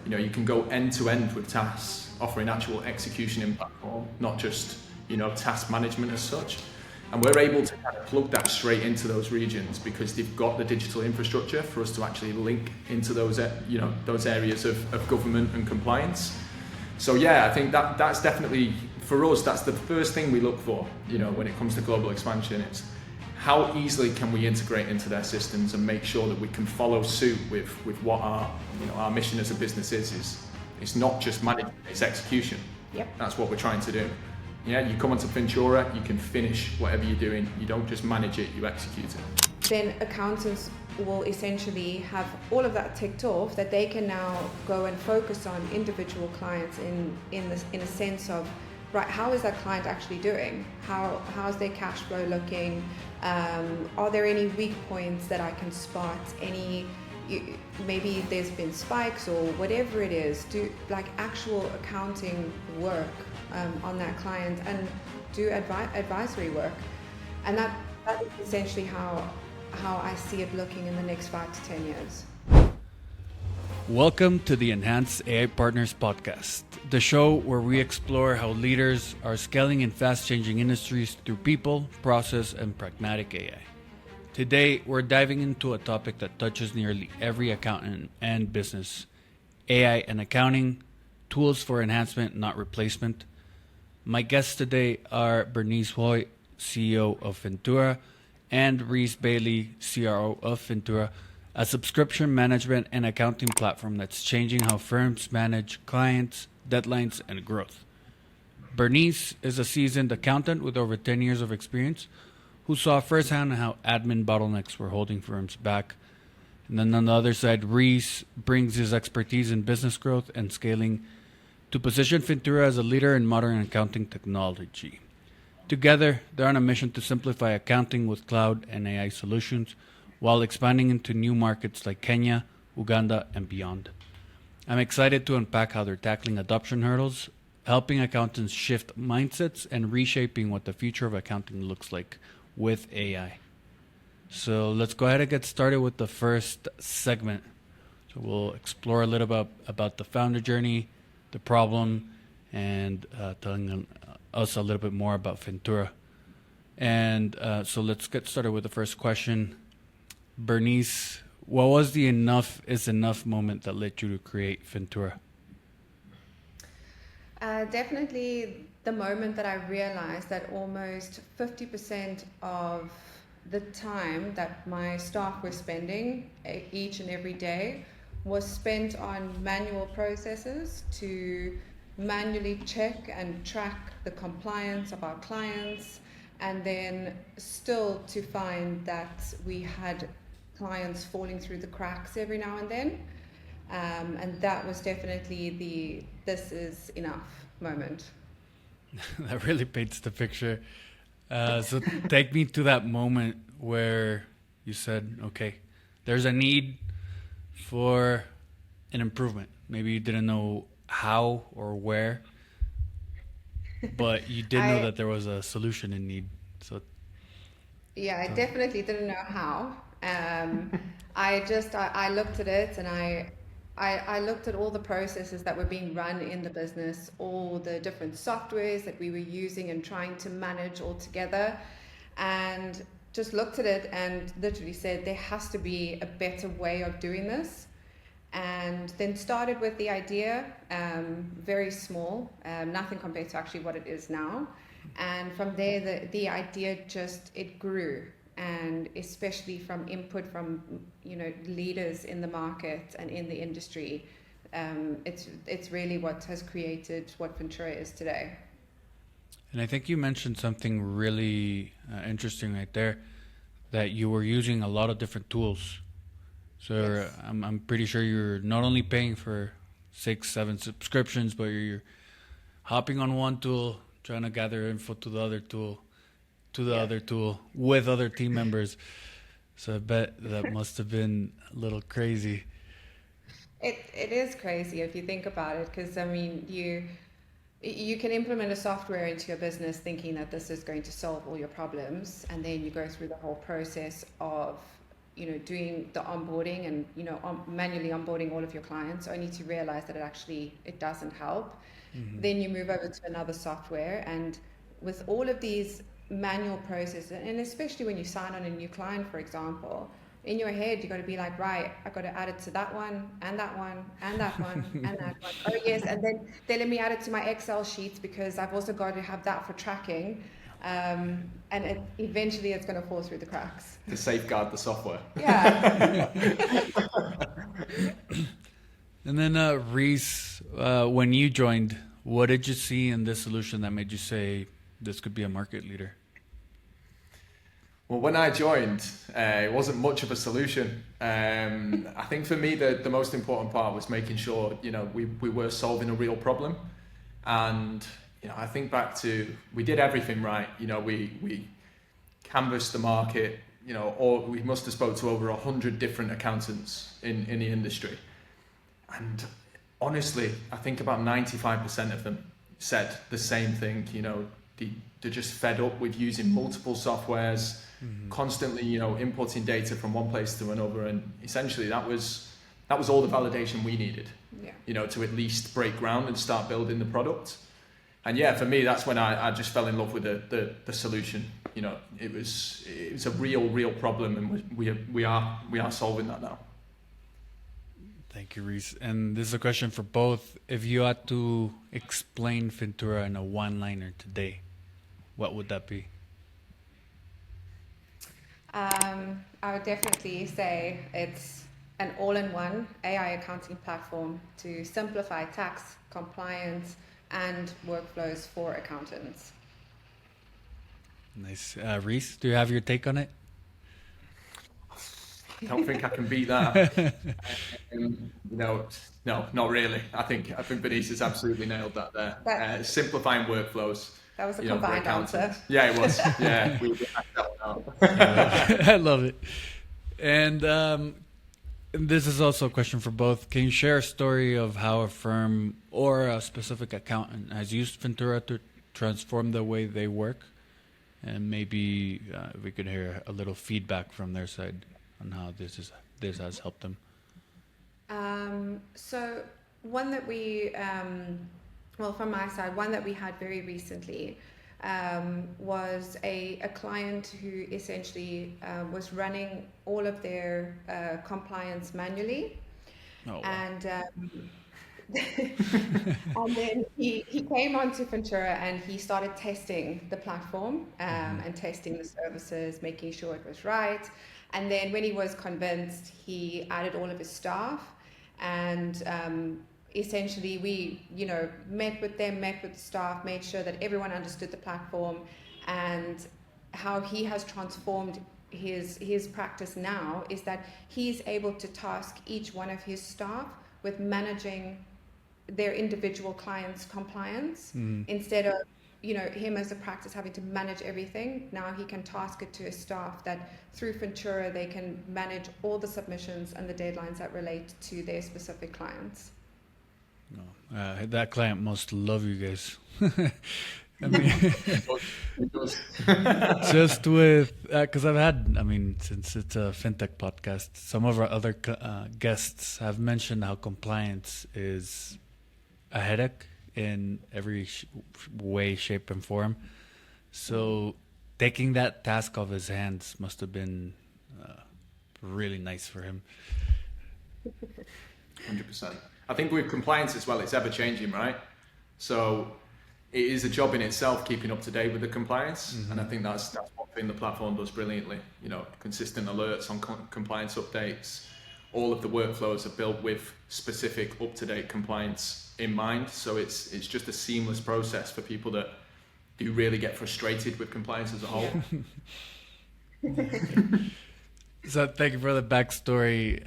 You can go end to end with tasks, offering actual execution in platform, not just, task management as such. And we're able to kind of plug that straight into those regions because they've got the digital infrastructure for us to actually link into those, those areas of government and compliance. So yeah, I think that's definitely, for us, that's the first thing we look for, when it comes to global expansion. It's how easily can we integrate into their systems and make sure that we can follow suit with what our mission as a business is. It's not just management, it's execution. Yep. That's what we're trying to do. Yeah, you come onto Fintura, you can finish whatever you're doing. You don't just manage it, you execute it. Then accountants will essentially have all of that ticked off, that they can now go and focus on individual clients in a sense of, right, how is that client actually doing? How's their cash flow looking? Are there any weak points that I can spot? Maybe there's been spikes or whatever it is. Do like actual accounting work on that client and do advisory work, and that is essentially how I see it looking in the next 5 to 10 years. Welcome to the Enhanced AI Partners podcast, the show where we explore how leaders are scaling in fast-changing industries through people, process, and pragmatic AI. Today, we're diving into a topic that touches nearly every accountant and business: AI and accounting, tools for enhancement, not replacement. My guests today are Bernice Houy, CEO of Fintura, and Reece Bailey, CRO of Fintura, a subscription management and accounting platform that's changing how firms manage clients, deadlines, and growth. Bernice is a seasoned accountant with over 10 years of experience who saw firsthand how admin bottlenecks were holding firms back. And then on the other side, Reece brings his expertise in business growth and scaling to position Fintura as a leader in modern accounting technology. Together, they're on a mission to simplify accounting with cloud and AI solutions while expanding into new markets like Kenya, Uganda, and beyond. I'm excited to unpack how they're tackling adoption hurdles, helping accountants shift mindsets, and reshaping what the future of accounting looks like with AI. So let's go ahead and get started with the first segment. So we'll explore a little about the founder journey, the problem, and telling us a little bit more about Fintura. And so let's get started with the first question. Bernice, what was the enough is enough moment that led you to create Fintura? Definitely the moment that I realized that almost 50% of the time that my staff were spending each and every day was spent on manual processes to manually check and track the compliance of our clients, and then still to find that we had clients falling through the cracks every now and then. And that was definitely the this is enough moment. That really paints the picture. So take me to that moment where you said, okay, there's a need for an improvement. Maybe you didn't know how or where, but you did know that there was a solution in need. So yeah, I definitely didn't know how. I looked at it, and I looked at all the processes that were being run in the business, all the different softwares that we were using and trying to manage all together, and just looked at it and literally said, there has to be a better way of doing this. And then started with the idea, very small, nothing compared to actually what it is now. And from there, the idea it grew, and especially from input from leaders in the market and in the industry. It's really what has created what Fintura is today. And I think you mentioned something really interesting right there, that you were using a lot of different tools. So yes. I'm pretty sure you're not only paying for 6-7 subscriptions, but you're hopping on one tool, trying to gather info to the other tool, other tool with other team members. So I bet that must have been a little crazy. It is crazy if you think about it, because I mean you can implement a software into your business thinking that this is going to solve all your problems, and then you go through the whole process of doing the onboarding and manually onboarding all of your clients, only to realize that it doesn't help. Then you move over to another software, and with all of these manual processes, and especially when you sign on a new client, for example, in your head you got to be like, right, I got to add it to that one and that one and that one and that one. Oh yes, and then let me add it to my Excel sheets because I've also got to have that for tracking. And eventually it's going to fall through the cracks. To safeguard the software. Yeah. And then Reece, when you joined, what did you see in this solution that made you say this could be a market leader? Well, when I joined, it wasn't much of a solution. I think for me, the most important part was making sure, we were solving a real problem. And, I think back to, we did everything right. We canvassed the market, or we must have spoke to over 100 different accountants in the industry. And honestly, I think about 95% of them said the same thing. They're just fed up with using multiple softwares, constantly, inputting data from one place to another. And essentially that was all the validation we needed, to at least break ground and start building the product. And yeah, for me, that's when I just fell in love with the solution. It was a real problem, and we are solving that now. Thank you, Reece. And this is a question for both. If you had to explain Fintura in a one-liner today, what would that be? I would definitely say it's an all-in-one AI accounting platform to simplify tax, compliance, and workflows for accountants. Nice. Reece, do you have your take on it? I don't think I can beat that. No, not really. I think Bernice has absolutely nailed that there. Simplifying workflows. That was a combined answer. Yeah, it was. Yeah, we hacked that one out. I love it. And this is also a question for both. Can you share a story of how a firm or a specific accountant has used Fintura to transform the way they work? And maybe we could hear a little feedback from their side on how this has helped them. So one that we, from my side, one that we had very recently was a client who essentially was running all of their compliance manually. Oh, wow. And and then he came onto Fintura and he started testing the platform and testing the services, making sure it was right. And then when he was convinced, he added all of his staff, and essentially we, met with the staff, made sure that everyone understood the platform and how he has transformed his practice now is that he's able to task each one of his staff with managing their individual clients' compliance instead of him as a practice having to manage everything. Now he can task it to his staff that through Fintura they can manage all the submissions and the deadlines that relate to their specific clients. No, that client must love you guys. I mean, just with because I've had, since it's a fintech podcast, some of our other guests have mentioned how compliance is a headache in every way, shape, and form. So taking that task off his hands must have been really nice for him. 100%. I think with compliance as well, it's ever changing, right? So it is a job in itself keeping up to date with the compliance, and I think that's one thing the platform does brilliantly. Consistent alerts on compliance updates. All of the workflows are built with specific up-to-date compliance in mind, so it's just a seamless process for people that do really get frustrated with compliance as a whole. So thank you for the backstory.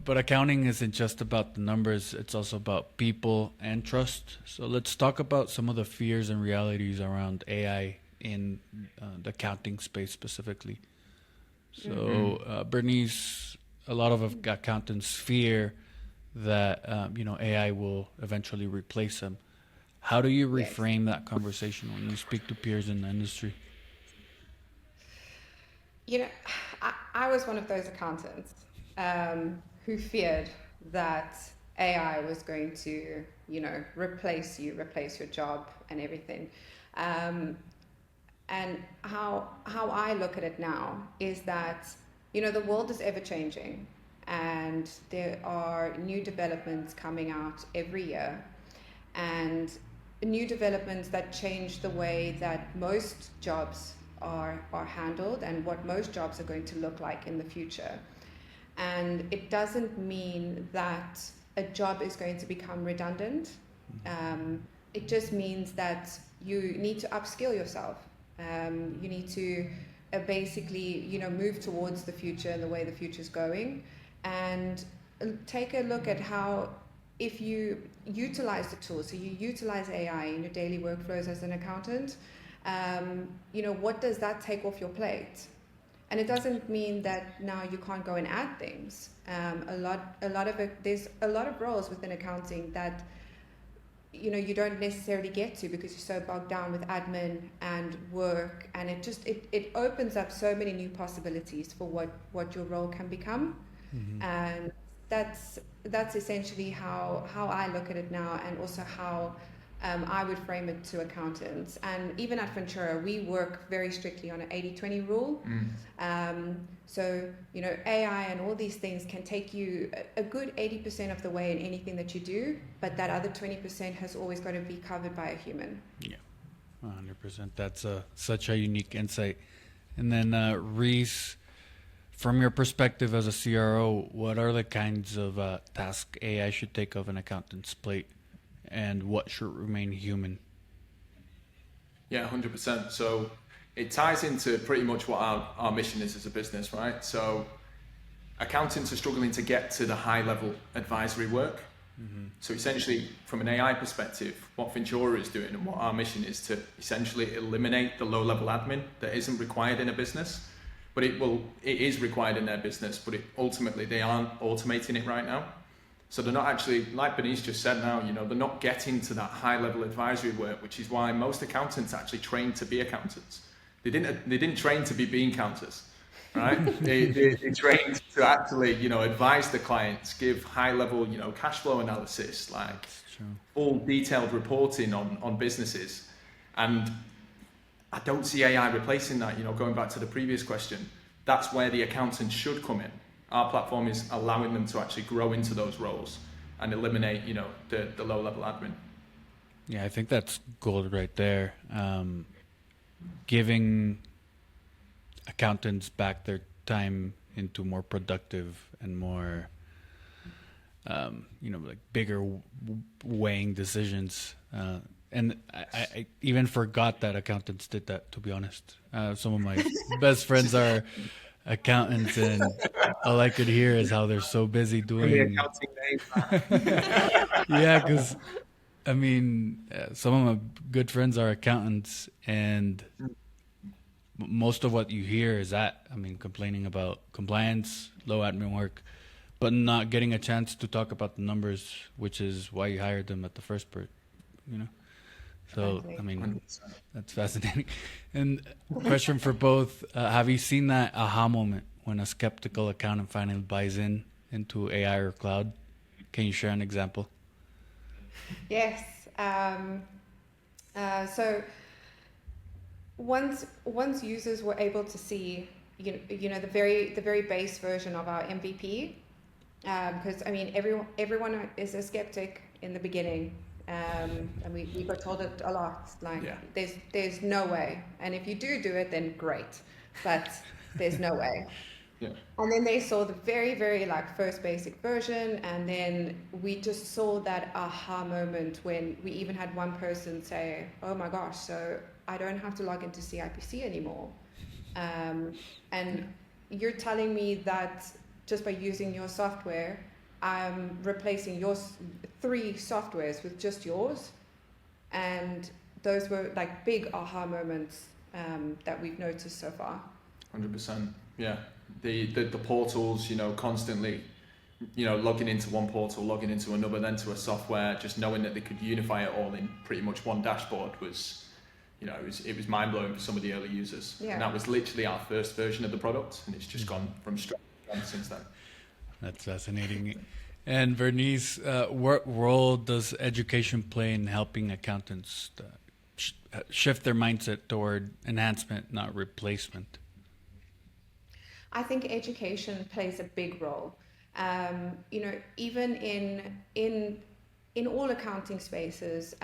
But accounting isn't just about the numbers; it's also about people and trust. So let's talk about some of the fears and realities around AI in the accounting space specifically. So, Bernice, a lot of accountants fear that AI will eventually replace them. How do you reframe that conversation when you speak to peers in the industry? You know, I was one of those accountants who feared that AI was going to, replace you, replace your job and everything. Um, and how I look at it now is that, the world is ever changing, and there are new developments coming out every year, and new developments that change the way that most jobs are handled and what most jobs are going to look like in the future. And it doesn't mean that a job is going to become redundant. It just means that you need to upskill yourself. You need to basically, move towards the future and the way the future is going, and take a look at how, if you utilize the tools, so you utilize AI in your daily workflows as an accountant, what does that take off your plate? And it doesn't mean that now you can't go and add things. There's a lot of roles within accounting that you don't necessarily get to because you're so bogged down with admin and work, and it opens up so many new possibilities for what your role can become. And that's essentially how I look at it now, and also how I would frame it to accountants. And even at Fintura, we work very strictly on an 80-20 rule. So, AI and all these things can take you a good 80% of the way in anything that you do, but that other 20% has always got to be covered by a human. Yeah, 100%. That's such a unique insight. And then, Reece, from your perspective as a CRO, what are the kinds of tasks AI should take off an accountant's plate, and what should remain human? Yeah, 100%. So it ties into pretty much what our mission is as a business, right? So accountants are struggling to get to the high level advisory work. So essentially, from an AI perspective, what Fintura is doing and what our mission is to essentially eliminate the low level admin that isn't required in a business. But it is required in their business, but ultimately they aren't automating it right now. So they're not actually, like Bernice just said now, they're not getting to that high level advisory work, which is why most accountants actually trained to be accountants. They didn't train to be bean counters, right? they trained to actually, advise the clients, give high level, cash flow analysis, like full detailed reporting on businesses. And I don't see AI replacing that, going back to the previous question. That's where the accountant should come in. Our platform is allowing them to actually grow into those roles and eliminate, the low level admin. Yeah, I think that's gold right there. Giving accountants back their time into more productive and more, like bigger weighing decisions. And I even forgot that accountants did that, to be honest. Some of my best friends are accountants, and all I could hear is how they're so busy doing. Yeah, because some of my good friends are accountants, and most of what you hear is complaining about compliance, low admin work, but not getting a chance to talk about the numbers, which is why you hired them at the first part, So, Exactly. that's fascinating. And question for both, have you seen that aha moment when a skeptical accountant finally buys into AI or cloud? Can you share an example? Yes. So once users were able to see, the very base version of our MVP, because everyone is a skeptic in the beginning. And we got told it a lot, like, there's no way, and if you do it, then great, but there's no way. Yeah. And then they saw the very, very first basic version, and then we just saw that aha moment when we even had one person say, oh my gosh, so I don't have to log into CIPC anymore. And you're telling me that just by using your software, I'm replacing your 3 softwares with just yours. And those were big aha moments that we've noticed so far. 100%. Yeah. The portals, constantly, logging into one portal, logging into another, then to a software, just knowing that they could unify it all in pretty much one dashboard was you know, it was mind blowing for some of the early users. Yeah. And that was literally our first version of the product, and it's just gone from strength to strength since then. That's fascinating. And Bernice, what role does education play in helping accountants shift their mindset toward enhancement, not replacement? I think education plays a big role. You know, even in all accounting spaces,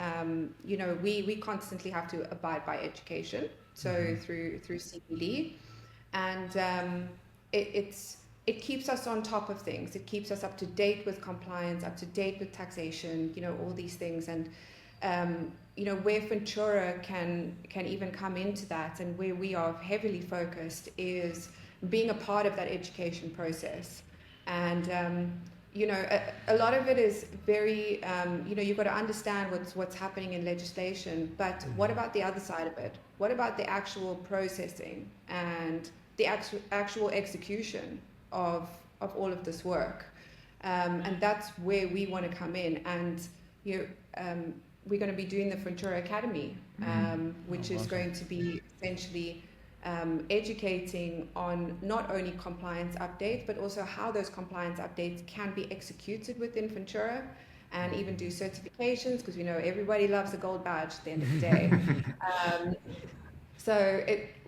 you know, we constantly have to abide by education. So through CPD, and it keeps us on top of things. It keeps us up to date with compliance, up to date with taxation. You know, all these things, and you know, where Fintura can even come into that, and where we are heavily focused is being a part of that education process. And you know, a lot of it is very, you know, you've got to understand what's happening in legislation, but what about the other side of it? What about the actual processing and the actual execution of all of this work? And that's where we want to come in. And you know, we're going to be doing the Fintura Academy, which is going to be essentially educating on not only compliance updates, but also how those compliance updates can be executed within Fintura, and even do certifications, because we know everybody loves a gold badge at the end of the day. So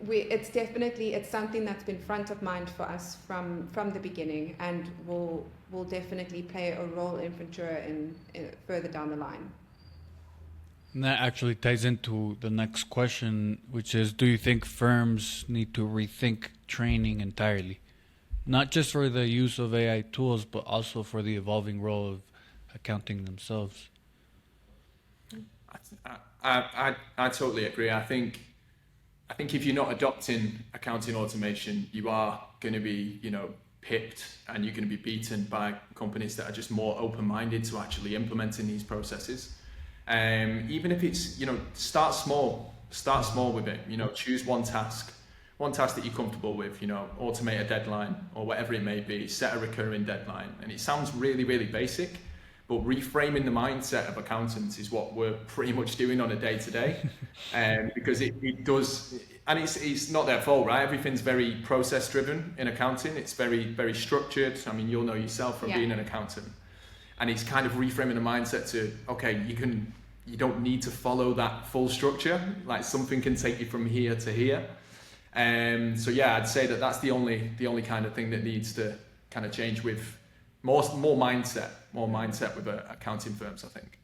it's definitely, it's something that's been front of mind for us from the beginning, and will definitely play a role in Fintura in further down the line. And that actually ties into the next question, which is, do you think firms need to rethink training entirely? Not just for the use of AI tools, but also for the evolving role of accounting themselves? I totally agree. I think if you're not adopting accounting automation, you are going to be, you know, pipped, and you're going to be beaten by companies that are just more open-minded to actually implementing these processes. Even if it's, you know, start small with it, you know, choose one task that you're comfortable with, you know, automate a deadline or whatever it may be, set a recurring deadline. And it sounds really, really basic, but reframing the mindset of accountants is what we're pretty much doing on a day-to-day. Because it does, and it's not their fault, right? Everything's very process driven in accounting. It's very, very structured. I mean, you'll know yourself from being an accountant. And it's kind of reframing the mindset to, okay, you don't need to follow that full structure. Like, something can take you from here to here. So yeah, I'd say that's the only kind of thing that needs to kind of change, with more mindset with accounting firms, I think.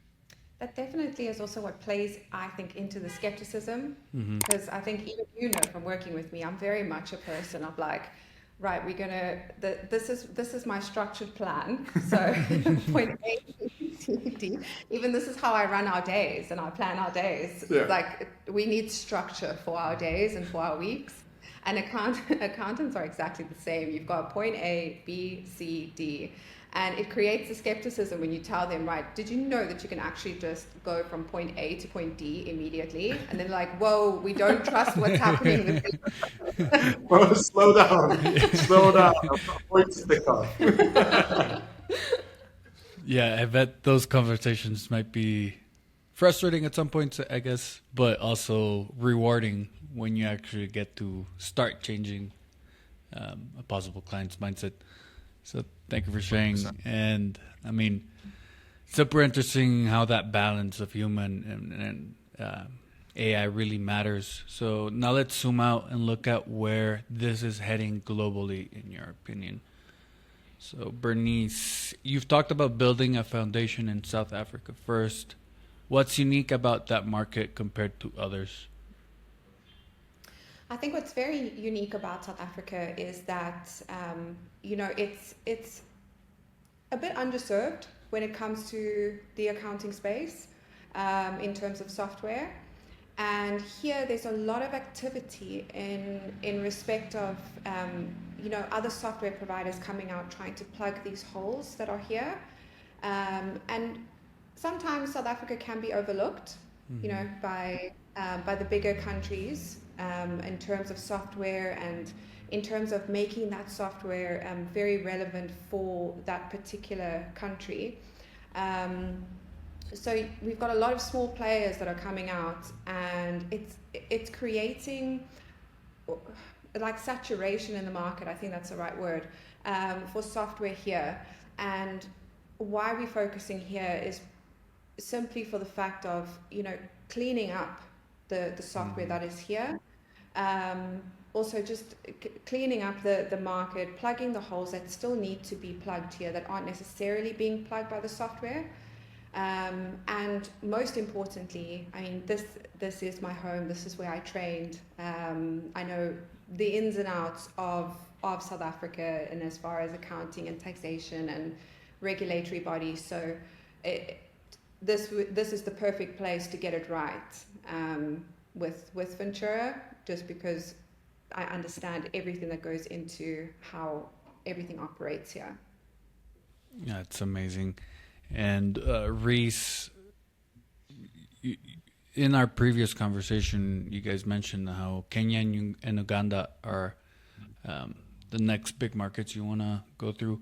That definitely is also what plays, I think, into the skepticism. Because I think even you know from working with me, I'm very much a person of like, right, we're gonna, this is my structured plan. So point A, B, C, D. Even this is how I run our days and I plan our days. Yeah. Like, we need structure for our days and for our weeks. And accountants are exactly the same. You've got point A, B, C, D. And it creates a skepticism when you tell them, right, did you know that you can actually just go from point A to point D immediately? And they're like, whoa, we don't trust what's happening with this. Well, slow down. I've got a point to stick on. Yeah, I bet those conversations might be frustrating at some points, I guess, but also rewarding when you actually get to start changing a possible client's mindset. So thank you for sharing. 100%. And I mean, super interesting how that balance of human and AI really matters. So now let's zoom out and look at where this is heading globally, in your opinion. So Bernice, you've talked about building a foundation in South Africa first. What's unique about that market compared to others? I think what's very unique about South Africa is that, you know, it's a bit underserved when it comes to the accounting space in terms of software. And here there's a lot of activity in respect of, you know, other software providers coming out trying to plug these holes that are here. And sometimes South Africa can be overlooked, you know, by the bigger countries in terms of software and in terms of making that software very relevant for that particular country. So we've got a lot of small players that are coming out, and it's creating like saturation in the market. I think that's the right word, for software here. And why we're focusing here is simply for the fact of, cleaning up the software that is here. Also just cleaning up the market, plugging the holes that still need to be plugged here that aren't necessarily being plugged by the software. And most importantly, I mean, this is my home. This is where I trained. I know the ins and outs of South Africa, and as far as accounting and taxation and regulatory bodies. So this is the perfect place to get it right, with Fintura, just because I understand everything that goes into how everything operates here. Yeah, it's amazing. And Reece, in our previous conversation, you guys mentioned how Kenya and Uganda are the next big markets you want to go through.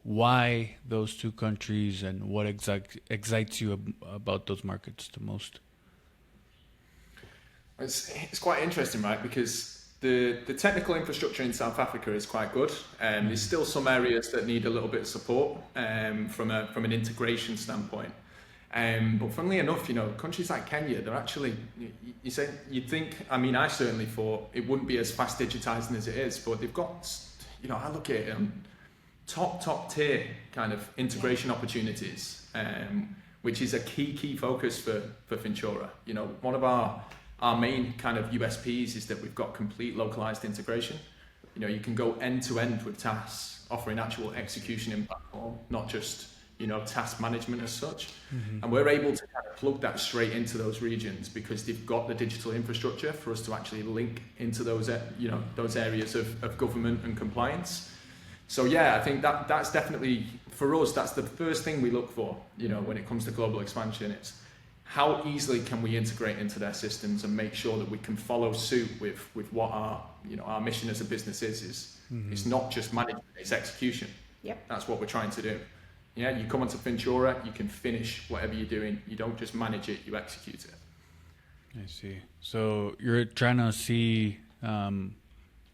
Why those two countries, and what excites you about those markets the most? It's quite interesting, right? Because the technical infrastructure in South Africa is quite good. There's still some areas that need a little bit of support from an integration standpoint. But funnily enough, countries like Kenya, they're actually, you'd think, I mean, I certainly thought it wouldn't be as fast digitizing as it is, but they've got, I look at it, top tier kind of integration opportunities, which is a key focus for Fintura. One of our main kind of USPs is that we've got complete localized integration. You can go end to end with tasks, offering actual execution in platform, not just task management as such. And we're able to kind of plug that straight into those regions because they've got the digital infrastructure for us to actually link into those those areas of government and compliance. So yeah, I think that's definitely, for us, that's the first thing we look for, when it comes to global expansion. It's how easily can we integrate into their systems and make sure that we can follow suit with what our mission as a business is. It's not just management, it's execution. Yep. That's what we're trying to do. Yeah, you come onto Fintura, you can finish whatever you're doing. You don't just manage it, you execute it. I see. So you're trying to see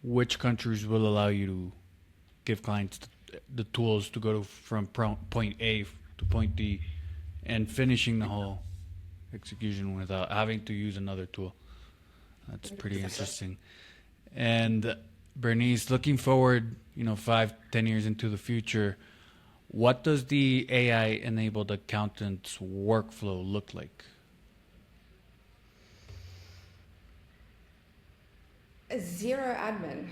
which countries will allow you to give clients the tools to go from point A to point D and finishing the whole execution without having to use another tool. That's pretty interesting. And Bernice, looking forward, 5-10 years into the future, what does the AI-enabled accountant's workflow look like? Zero admin.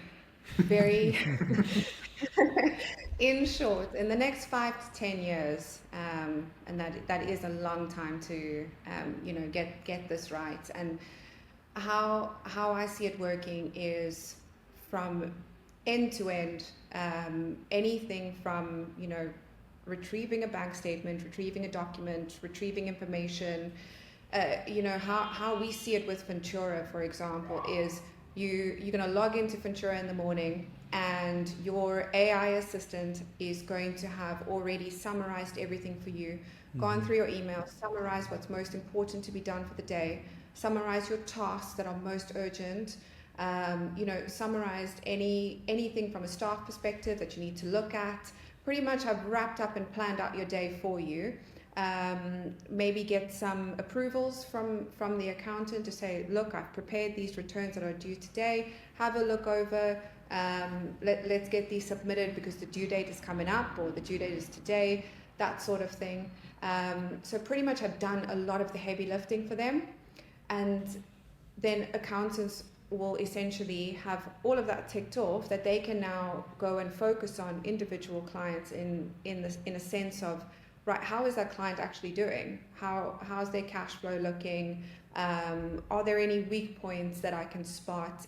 Very, in short, in the next 5 to 10 years, and that is a long time to, get this right. And how I see it working is from end to end, anything from, retrieving a bank statement, retrieving a document, retrieving information. How we see it with Fintura, for example, is you're going to log into Fintura in the morning, and your AI assistant is going to have already summarized everything for you, gone through your email, summarized what's most important to be done for the day, summarized your tasks that are most urgent, summarized anything from a staff perspective that you need to look at. Pretty much have wrapped up and planned out your day for you. Maybe get some approvals from the accountant to say, look, I've prepared these returns that are due today. Have a look over. Let's get these submitted because the due date is coming up, or the due date is today, that sort of thing. So pretty much I've done a lot of the heavy lifting for them. And then accountants will essentially have all of that ticked off, that they can now go and focus on individual clients in a sense of, right, how is that client actually doing? How's their cash flow looking? Are there any weak points that I can spot?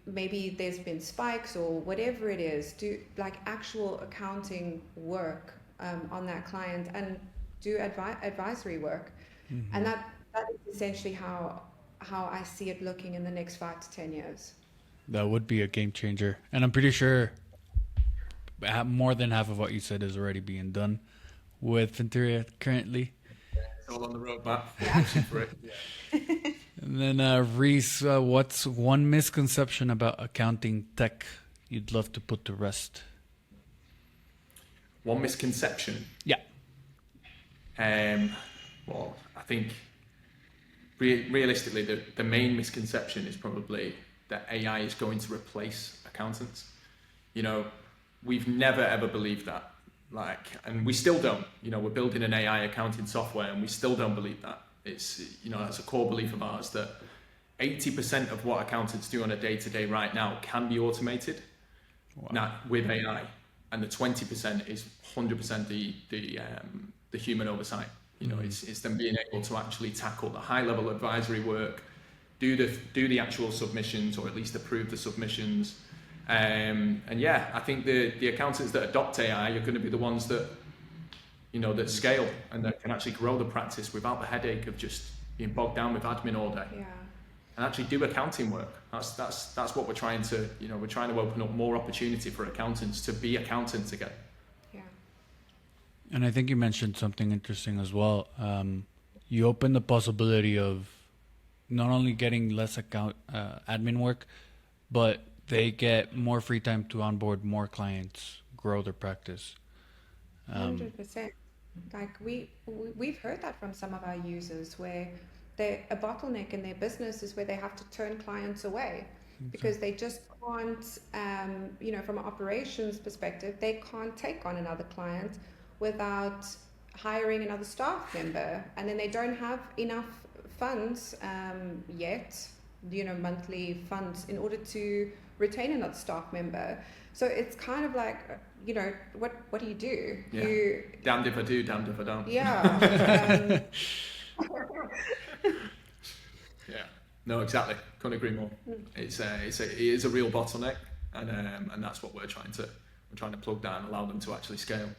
Maybe there's been spikes or whatever it is. Do like actual accounting work on that client, and do advisory work. And that is essentially how I see it looking in the next 5 to 10 years. That would be a game changer. And I'm pretty sure more than half of what you said is already being done with Fintura currently. all on the roadmap. Yeah. Pushing for it. Yeah. And then, Reece, what's one misconception about accounting tech you'd love to put to rest? One misconception. Yeah. Well, I think realistically, the main misconception is probably that AI is going to replace accountants. You know, we've never ever believed that. And we still don't. You know, we're building an AI accounting software, and we still don't believe that. It's, you know, that's a core belief of ours that 80% of what accountants do on a day-to-day right now can be automated. Wow. Now with AI, and the 20% is 100% the human oversight. You know, it's them being able to actually tackle the high-level advisory work, do the actual submissions, or at least approve the submissions. And yeah, I think the accountants that adopt AI are going to be the ones that, you know, that scale and that can actually grow the practice without the headache of just being bogged down with admin all day. Yeah. And actually do accounting work. That's what we're trying to, you know, we're trying to open up more opportunity for accountants to be accountants again. Yeah. And I think you mentioned something interesting as well. You open the possibility of not only getting less admin work, but they get more free time to onboard more clients, grow their practice. 100%. Like we've heard that from some of our users, where a bottleneck in their business is where they have to turn clients away because they just can't, you know, from an operations perspective, they can't take on another client without hiring another staff member, and then they don't have enough funds yet, you know, monthly funds in order to retain another staff member. So it's kind of like, you know, what do you do? Yeah. Damned if I do, damned if I don't. Yeah. Yeah. No, exactly. Couldn't agree more. It is a real bottleneck, and that's what we're trying to plug that and allow them to actually scale.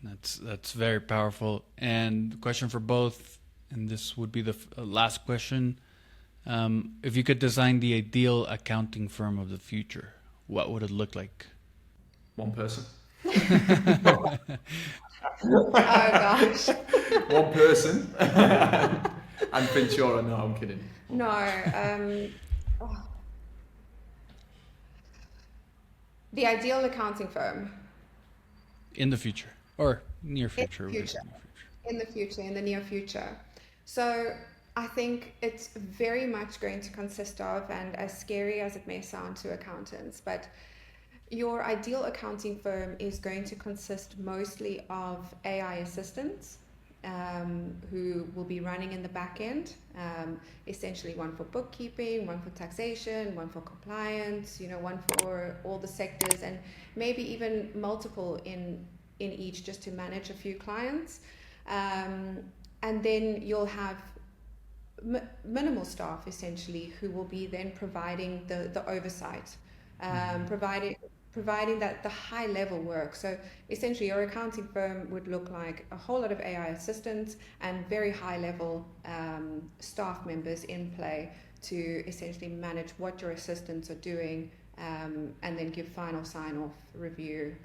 That's very powerful. And the question for both, and this would be the last question. If you could design the ideal accounting firm of the future, what would it look like? One person. Oh gosh. One person. And Fintura. No, I'm kidding. No. The ideal accounting firm. In the future, or near future. In the near future. So I think it's very much going to consist of, and as scary as it may sound to accountants, but your ideal accounting firm is going to consist mostly of AI assistants who will be running in the back end, essentially one for bookkeeping, one for taxation, one for compliance, you know, one for all the sectors, and maybe even multiple in each, just to manage a few clients. And then you'll have minimal staff essentially who will be then providing the oversight, providing that the high level work. So essentially your accounting firm would look like a whole lot of AI assistants and very high level staff members in play to essentially manage what your assistants are doing, and then give final sign off, review,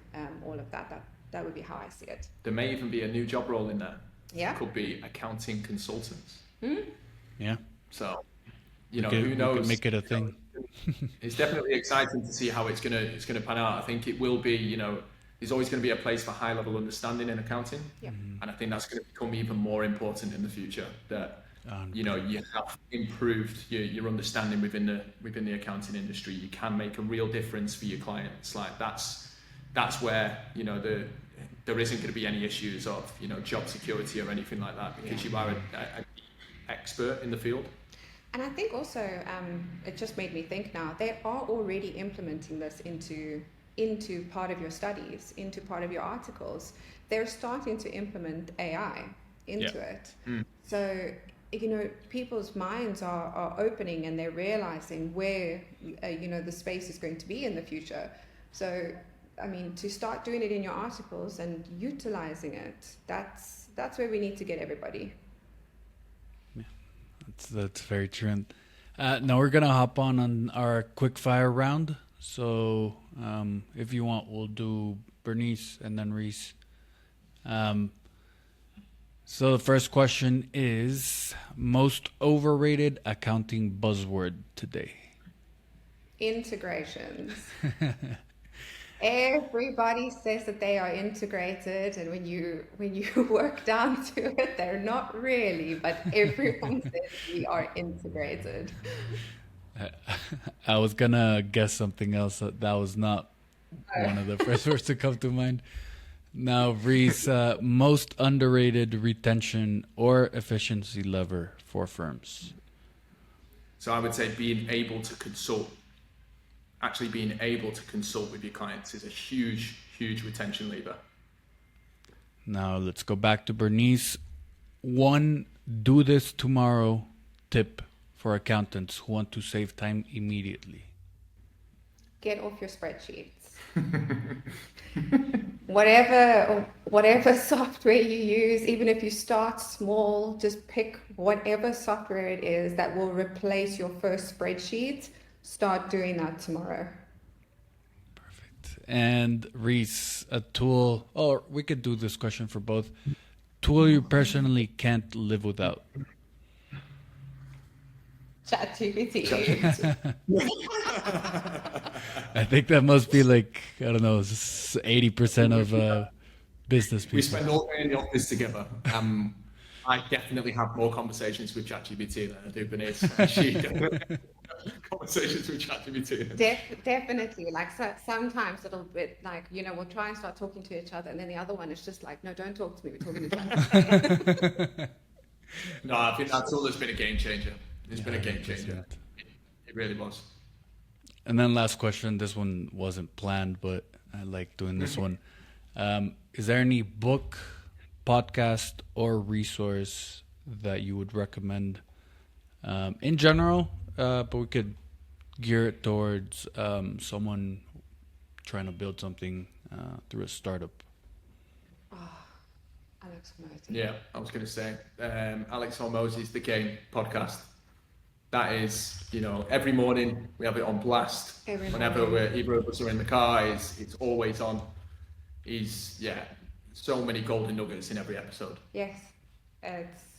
all of that. That would be how I see it. There may even be a new job role in there. Yeah. It could be accounting consultants. Yeah. So, you know, who knows? We could make it a thing. It's definitely exciting to see how it's gonna pan out. I think it will be, you know, there's always going to be a place for high level understanding in accounting, and I think that's going to become even more important in the future. That you know, you have improved your understanding within the accounting industry. You can make a real difference for your clients. Like that's where, you know, there isn't going to be any issues of, you know, job security or anything like that, because you are an expert in the field. And I think also, it just made me think now, they are already implementing this into part of your studies, into part of your articles. They're starting to implement AI into it. So, you know, people's minds are opening and they're realizing where, you know, the space is going to be in the future. So, I mean, to start doing it in your articles and utilizing it, that's where we need to get everybody. That's very true. Now we're gonna hop on our quick fire round. So if you want, we'll do Bernice and then Reece. So the first question is most overrated accounting buzzword today. Integrations. Everybody says that they are integrated, and when you work down to it, they're not really, but everyone says we are integrated. I was gonna guess something else. That was not one of the first words to come to mind. Now, Reece, most underrated retention or efficiency lever for firms. So I would say being able to consult with your clients is a huge, huge retention lever. Now, let's go back to Bernice. One, do this tomorrow tip for accountants who want to save time immediately. Get off your spreadsheets. Whatever software you use, even if you start small, just pick whatever software it is that will replace your first spreadsheet. Start doing that tomorrow. Perfect. And Reece, a tool, or we could do this question for both. Tool you personally can't live without. ChatGPT. I think that must be like, I don't know, 80% of business people. We spend all day in the office together. I definitely have more conversations with ChatGPT than I do Bernice. She definitely conversations with ChatGPT. Definitely. Like sometimes it'll be like, we'll try and start talking to each other, and then the other one is just like, no, don't talk to me. We're talking to each other. No, I think that tool has been a game changer. It's been a game changer. 100%. It really was. And then last question. This one wasn't planned, but I like doing this one. Is there any book, podcast, or resource that you would recommend in general? But we could gear it towards someone trying to build something through a startup. Alex Hormozy. Yeah, I was going to say Alex Hormozy's The Game podcast. That is, every morning we have it on blast. Whenever either of us are in the car, it's always on. So many golden nuggets in every episode. Yes,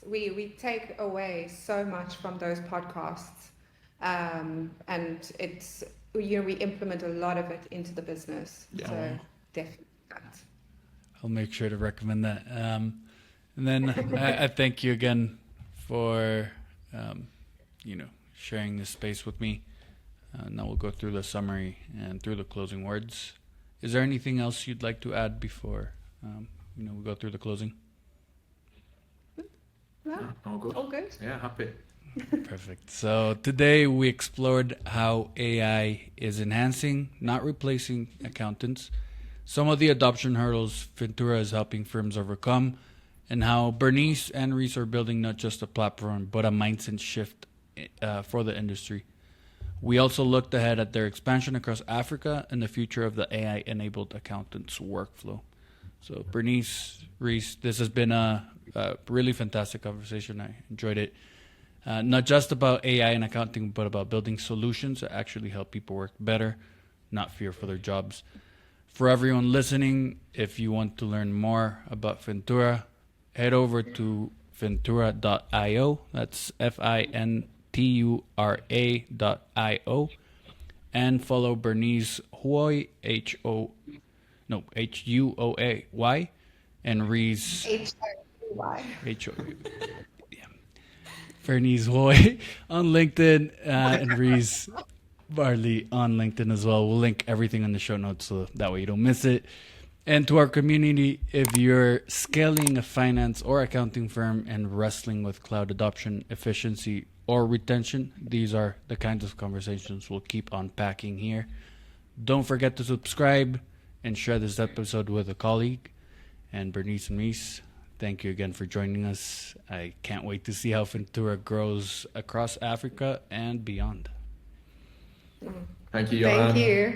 we take away so much from those podcasts, and it's we implement a lot of it into the business. Yeah. So definitely that. I'll make sure to recommend that. And then I thank you again for sharing this space with me. Now we'll go through the summary and through the closing words. Is there anything else you'd like to add before we go through the closing? No, All good. all good. Yeah, happy. Perfect. So today we explored how AI is enhancing, not replacing accountants, some of the adoption hurdles Fintura is helping firms overcome, and how Bernice and Reece are building not just a platform, but a mindset shift for the industry. We also looked ahead at their expansion across Africa and the future of the AI-enabled accountant's workflow. So Bernice, Reece, this has been a really fantastic conversation. I enjoyed it. Not just about AI and accounting, but about building solutions that actually help people work better, not fear for their jobs. For everyone listening, if you want to learn more about Fintura, head over to fintura.io. That's Fintura.io, and follow Bernice Houy, Huoay, and Reece HOY. Bernice Houy on LinkedIn and Reece Barley on LinkedIn as well. We'll link everything in the show notes so that way you don't miss it. And to our community, if you're scaling a finance or accounting firm and wrestling with cloud adoption, efficiency, or retention, these are the kinds of conversations we'll keep unpacking here. Don't forget to subscribe and share this episode with a colleague. And Bernice and Reece, thank you again for joining us. I can't wait to see how Fintura grows across Africa and beyond. Thank you, Johan. Thank you.